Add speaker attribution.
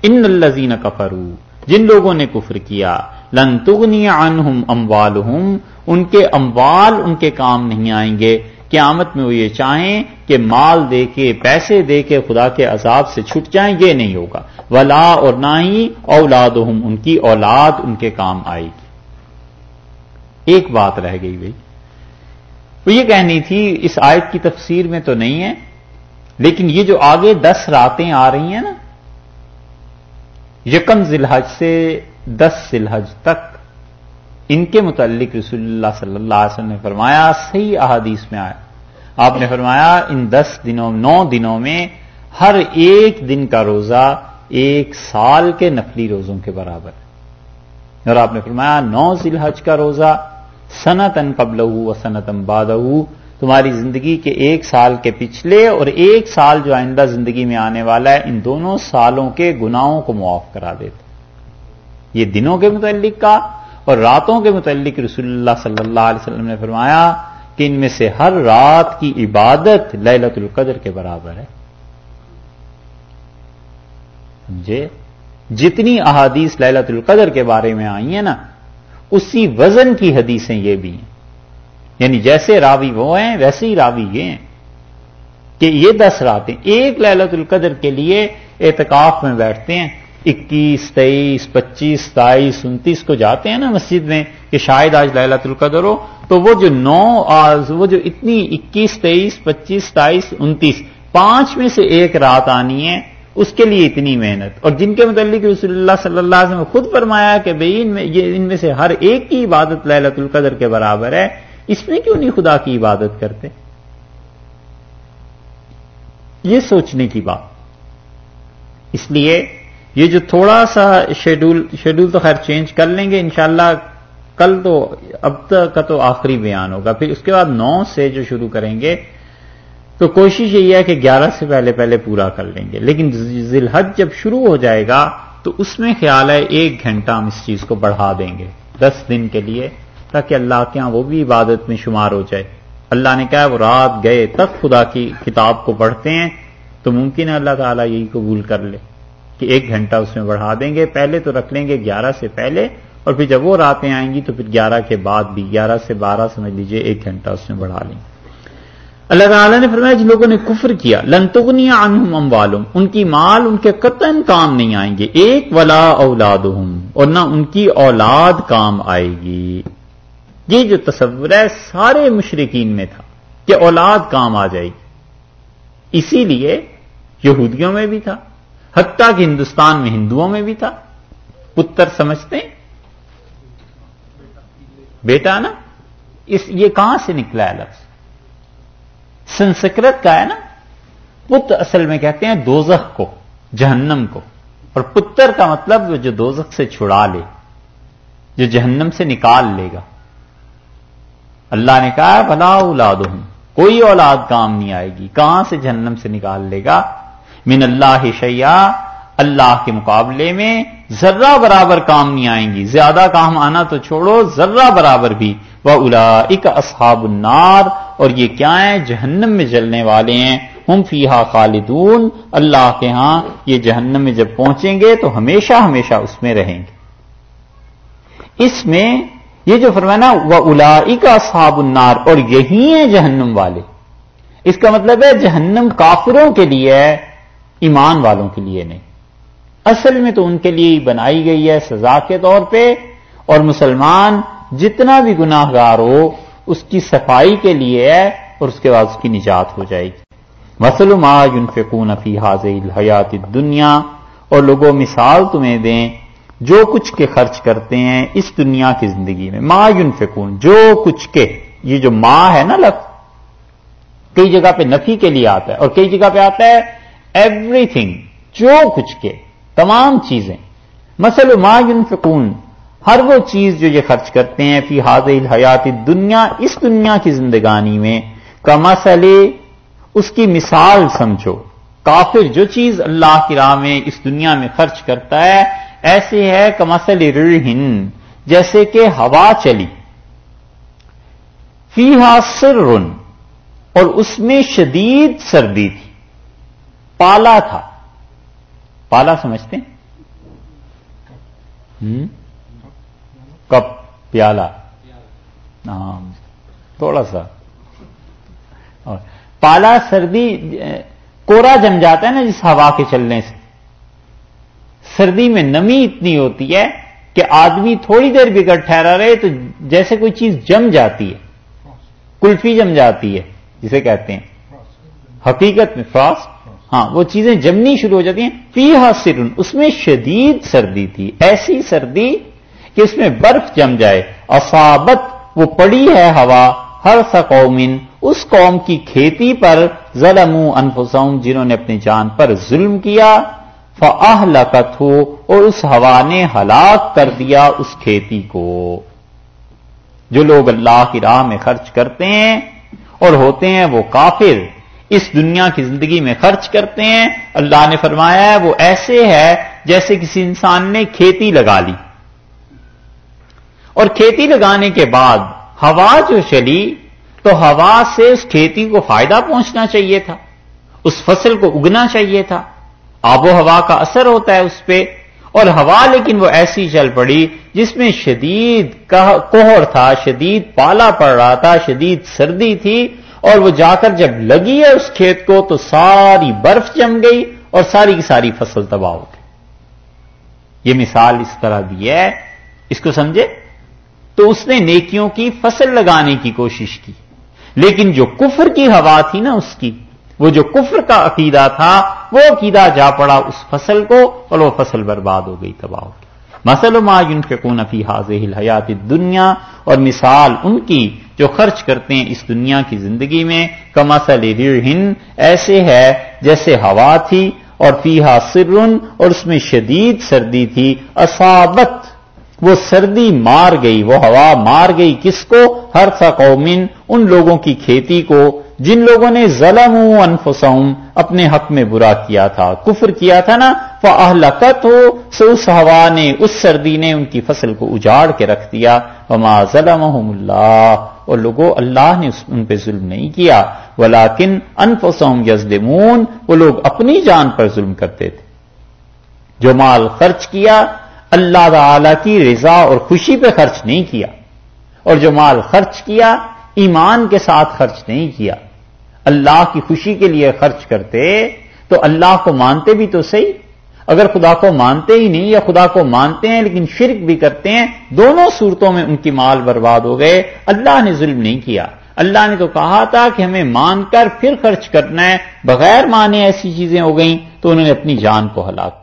Speaker 1: ان الذین کفروا، جن لوگوں نے کفر کیا، لن تغنی عنہم اموالہم، ان کے اموال ان کے کام نہیں آئیں گے قیامت میں۔ وہ یہ چاہیں کہ مال دے کے، پیسے دے کے خدا کے عذاب سے چھٹ جائیں، یہ نہیں ہوگا۔ ولا، اور نہ ہی اولادہم، ان کی اولاد ان کے کام آئے گی۔ ایک بات رہ گئی بھائی، وہ یہ کہنی تھی، اس آیت کی تفسیر میں تو نہیں ہے، لیکن یہ جو آگے 10 راتیں آ رہی ہیں نا، یکم ذی الحج سے 10 ذی الحج تک، ان کے متعلق رسول اللہ صلی اللہ علیہ وسلم نے فرمایا، صحیح احادیث میں آیا، آپ نے فرمایا ان 9 دنوں میں ہر ایک دن کا روزہ 1 سال کے نفلی روزوں کے برابر ہے۔ اور آپ نے فرمایا 9 ذی الحج کا روزہ سنتن قبلہ و سنتن بعدہ، تمہاری زندگی کے 1 سال کے پچھلے اور 1 سال جو آئندہ زندگی میں آنے والا ہے، ان دونوں سالوں کے گناہوں کو معاف کرا دیتا۔ یہ دنوں کے متعلق کا، اور راتوں کے متعلق رسول اللہ صلی اللہ علیہ وسلم نے فرمایا کہ ان میں سے ہر رات کی عبادت لیلۃ القدر کے برابر ہے۔ سمجھے؟ جتنی احادیث لیلۃ القدر کے بارے میں آئی ہیں نا، اسی وزن کی حدیثیں یہ بھی ہیں، یعنی جیسے راوی وہ ہیں ویسے ہی راوی یہ ہیں کہ یہ 10 راتیں، ایک لیلۃ القدر کے لیے اعتکاف میں بیٹھتے ہیں، 21، 23، 25، 27، 29 کو جاتے ہیں نا مسجد میں کہ شاید آج لیلۃ القدر ہو، تو وہ جو 9، وہ جو اتنی 21، 23، 25، 27، 29، 5 میں سے ایک رات آنی ہے، اس کے لیے اتنی محنت، اور جن کے متعلق رسول اللہ صلی اللہ علیہ وسلم نے خود فرمایا کہ بھئی ان میں سے ہر ایک کی عبادت لیلۃ القدر کے برابر ہے، اس میں کیوں نہیں خدا کی عبادت کرتے؟ یہ سوچنے کی بات۔ اس لیے یہ جو تھوڑا سا شیڈول تو خیر چینج کر لیں گے انشاءاللہ، کل تو اب تک کا تو آخری بیان ہوگا، پھر اس کے بعد 9 سے جو شروع کریں گے تو کوشش یہی ہے کہ 11 سے پہلے پورا کر لیں گے، لیکن ذی الحج جب شروع ہو جائے گا تو اس میں خیال ہے 1 گھنٹہ ہم اس چیز کو بڑھا دیں گے 10 دن کے لیے، تاکہ اللہ کے ہاں وہ بھی عبادت میں شمار ہو جائے۔ اللہ نے کہا وہ رات گئے تک خدا کی کتاب کو پڑھتے ہیں، تو ممکن ہے اللہ تعالیٰ یہی قبول کر لے کہ 1 گھنٹہ اس میں بڑھا دیں گے۔ پہلے تو رکھ لیں گے 11 سے پہلے، اور پھر جب وہ راتیں آئیں گی تو پھر 11 کے بعد بھی 11 سے 12 سمجھ لیجئے 1 گھنٹہ اس میں بڑھا لیں گے۔ اللہ تعالیٰ نے فرمایا جن لوگوں نے کفر کیا، لن تغنی عنہم اموالہم، ان کی مال ان کے قطعاً کام نہیں آئیں گے، ایک ولا اولادہم، اور نہ ان کی اولاد کام آئے گی۔ یہ جو تصور ہے سارے مشرکین میں تھا کہ اولاد کام آ جائے گی، اسی لیے یہودیوں میں بھی تھا، حتیٰ کہ ہندوستان میں ہندوؤں میں بھی تھا۔ پتر سمجھتے ہیں بیٹا نا، یہ کہاں سے نکلا ہے لفظ؟ سنسکرت کا ہے نا۔ پت اصل میں کہتے ہیں دوزخ کو، جہنم کو، اور پتر کا مطلب جو دوزخ سے چھڑا لے، جو جہنم سے نکال لے گا۔ اللہ نے کہا بلا اولادہم، کوئی اولاد کام نہیں آئے گی، کہاں سے جہنم سے نکال لے گا؟ من اللہ شیئا، اللہ کے مقابلے میں ذرہ برابر کام نہیں آئیں گی، زیادہ کام آنا تو چھوڑو، ذرہ برابر بھی۔ وَأُولَئِكَ أَصْحَابُ النَّارِ، اور یہ کیا ہیں؟ جہنم میں جلنے والے ہیں، ہم فیہا خالدون، اللہ کے ہاں یہ جہنم میں جب پہنچیں گے تو ہمیشہ ہمیشہ اس میں رہیں گے۔ اس میں یہ جو فرمایا نا وَأُولَئِكَ أَصْحَابُ النَّارِ، اور یہی ہیں جہنم والے، اس کا مطلب ہے جہنم کافروں کے لیے ہے، ایمان والوں کے لیے نہیں۔ اصل میں تو ان کے لیے ہی بنائی گئی ہے سزا کے طور پہ، اور مسلمان جتنا بھی گناہ گار ہو اس کی صفائی کے لیے ہے، اور اس کے بعد اس کی نجات ہو جائے گی۔ مثل ما ينفقون فی هذه الحیات الدنیا، اور لوگوں مثال تمہیں دیں جو کچھ کے خرچ کرتے ہیں اس دنیا کی زندگی میں، ما ينفقون، جو کچھ کے، یہ جو ما ہے نا لفظ کئی جگہ پہ نفی کے لیے آتا ہے اور کئی جگہ پہ آتا ہے ایوری تھنگ، جو کچھ کے، تمام چیزیں۔ مثل ما ينفقون، ہر وہ چیز جو یہ خرچ کرتے ہیں فی هذه الحیات الدنیا، اس دنیا کی زندگانی میں، کمثل، اس کی مثال سمجھو، کافر جو چیز اللہ کی راہ میں اس دنیا میں خرچ کرتا ہے ایسے ہے کمثل ریح، جیسے کہ ہوا چلی، فیہا سر، اور اس میں شدید سردی تھی، پالا تھا، پالا سمجھتے ہیں کپ پیالہ ہاں تھوڑا سا. اور پالا سردی کورا جم جاتا ہے نا جس ہوا کے چلنے سے. سردی میں نمی اتنی ہوتی ہے کہ آدمی تھوڑی دیر بغیر ٹھہرا رہے تو جیسے کوئی چیز جم جاتی ہے, کلفی جم جاتی ہے جسے کہتے ہیں حقیقت میں فروسٹ. ہاں وہ چیزیں جمنی شروع ہو جاتی ہیں. فیہا سرن, اس میں شدید سردی تھی, ایسی سردی کہ اس میں برف جم جائے. اصابت, وہ پڑی ہے ہوا, حرث قوم, اس قوم کی کھیتی پر, ظلموا انفسہم, جنہوں نے اپنی جان پر ظلم کیا, فاہلکتہ, اور اس ہوا نے ہلاک کر دیا اس کھیتی کو. جو لوگ اللہ کی راہ میں خرچ کرتے ہیں اور ہوتے ہیں وہ کافر, اس دنیا کی زندگی میں خرچ کرتے ہیں, اللہ نے فرمایا ہے وہ ایسے ہے جیسے کسی انسان نے کھیتی لگا لی, اور کھیتی لگانے کے بعد ہوا جو چلی تو ہوا سے اس کھیتی کو فائدہ پہنچنا چاہیے تھا, اس فصل کو اگنا چاہیے تھا. آب و ہوا کا اثر ہوتا ہے اس پہ, اور ہوا لیکن وہ ایسی چل پڑی جس میں شدید کوہر تھا, شدید پالا پڑ رہا تھا, شدید سردی تھی, اور وہ جا کر جب لگی ہے اس کھیت کو تو ساری برف جم گئی اور ساری کی ساری فصل تباہ ہو گئی. یہ مثال اس طرح دی ہے, اس کو سمجھے. تو اس نے نیکیوں کی فصل لگانے کی کوشش کی, لیکن جو کفر کی ہوا تھی نا اس کی, وہ جو کفر کا عقیدہ تھا وہ عقیدہ جا پڑا اس فصل کو, اور وہ فصل برباد ہو گئی, تباہ ہو گئی. مثل ما ينفقون فی هذه الحیات الدنیا, اور مثال ان کی جو خرچ کرتے ہیں اس دنیا کی زندگی میں, کمثل ریح, ایسے ہے جیسے ہوا تھی, اور فیہا سر, اور اس میں شدید سردی تھی, اصابت, وہ سردی مار گئی, وہ ہوا مار گئی کس کو, حرث قوم, ان لوگوں کی کھیتی کو جن لوگوں نے ظلموا انفسہم, اپنے حق میں برا کیا تھا, کفر کیا تھا نا, فاہلکتہ, سو اس ہوا نے, اس سردی نے ان کی فصل کو اجاڑ کے رکھ دیا. وما ظلمہم اللہ, اور لوگوں اللہ نے ان پہ ظلم نہیں کیا, ولکن انفسہم یظلمون, وہ لوگ اپنی جان پر ظلم کرتے تھے. جو مال خرچ کیا اللہ تعالی کی رضا اور خوشی پہ خرچ نہیں کیا, اور جو مال خرچ کیا ایمان کے ساتھ خرچ نہیں کیا, اللہ کی خوشی کے لیے خرچ کرتے تو اللہ کو مانتے بھی تو صحیح. اگر خدا کو مانتے ہی نہیں یا خدا کو مانتے ہیں لیکن شرک بھی کرتے ہیں, دونوں صورتوں میں ان کی مال برباد ہو گئے. اللہ نے ظلم نہیں کیا, اللہ نے تو کہا تھا کہ ہمیں مان کر پھر خرچ کرنا ہے, بغیر مانے ایسی چیزیں ہو گئیں تو انہوں نے اپنی جان کو ہلاک